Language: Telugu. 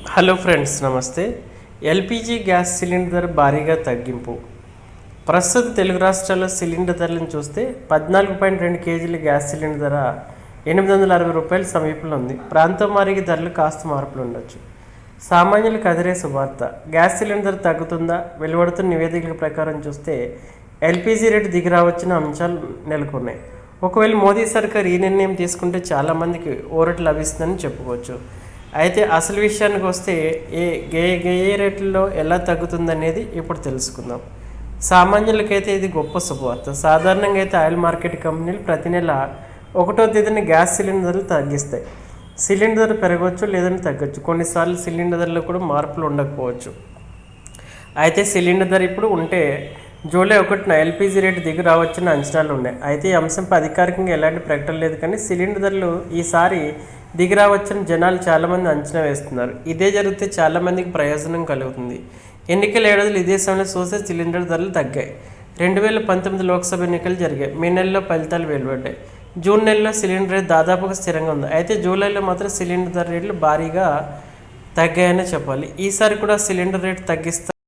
హలో ఫ్రెండ్స్, నమస్తే. ఎల్పిజి గ్యాస్ సిలిండర్ భారీగా తగ్గింపు. ప్రస్తుత తెలుగు రాష్ట్రాల్లో సిలిండర్ ధరలను చూస్తే 14.2 కేజీల గ్యాస్ సిలిండర్ ధర రూ. 860 సమీపంలో ఉంది. ప్రాంతం వారికి ధరలు కాస్త మార్పులు ఉండొచ్చు. సామాన్యులకు అదిరే శుభార్త. గ్యాస్ సిలిండర్ తగ్గుతుందా? వెలువడుతున్న నివేదికల ప్రకారం చూస్తే ఎల్పిజి రేటు దిగి రావచ్చిన అంశాలు నెలకొన్నాయి. ఒకవేళ మోదీ సర్కార్ ఈ నిర్ణయం తీసుకుంటే చాలామందికి ఊరట లభిస్తుందని చెప్పుకోవచ్చు. అయితే అసలు విషయానికి వస్తే ఏ రేట్లలో ఎలా తగ్గుతుందనేది ఇప్పుడు తెలుసుకుందాం. సామాన్యులకైతే ఇది గొప్ప శుభవార్త. సాధారణంగా అయితే ఆయిల్ మార్కెట్ కంపెనీలు ప్రతి నెల 1వ తేదీన గ్యాస్ సిలిండర్లు తగ్గిస్తాయి. సిలిండర్ ధర పెరగవచ్చు, లేదని తగ్గచ్చు. కొన్నిసార్లు సిలిండర్ ధరలో కూడా మార్పులు ఉండకపోవచ్చు. అయితే సిలిండర్ ధర ఇప్పుడు ఉంటే జూలై 1న ఎల్పిజి రేటు దిగి రావచ్చని అంచనాలు ఉన్నాయి. అయితే ఈ అంశంపై అధికారికంగా ఎలాంటి ప్రకటన లేదు, కానీ సిలిండర్ ధరలు ఈసారి దిగి రావచ్చని జనాలు చాలామంది అంచనా వేస్తున్నారు. ఇదే జరిగితే చాలామందికి ప్రయోజనం కలుగుతుంది. ఎన్నికల ఏడాదిలో ఇదే సమయంలో చూస్తే సిలిండర్ ధరలు తగ్గాయి. 2019 లోక్సభ ఎన్నికలు జరిగాయి. మే నెలలో ఫలితాలు వెలువడ్డాయి. జూన్ నెలలో సిలిండర్ రేటు దాదాపుగా స్థిరంగా ఉంది. అయితే జూలైలో మాత్రం సిలిండర్ ధర రేట్లు భారీగా తగ్గాయనే చెప్పాలి. ఈసారి కూడా సిలిండర్ రేటు తగ్గిస్తారు.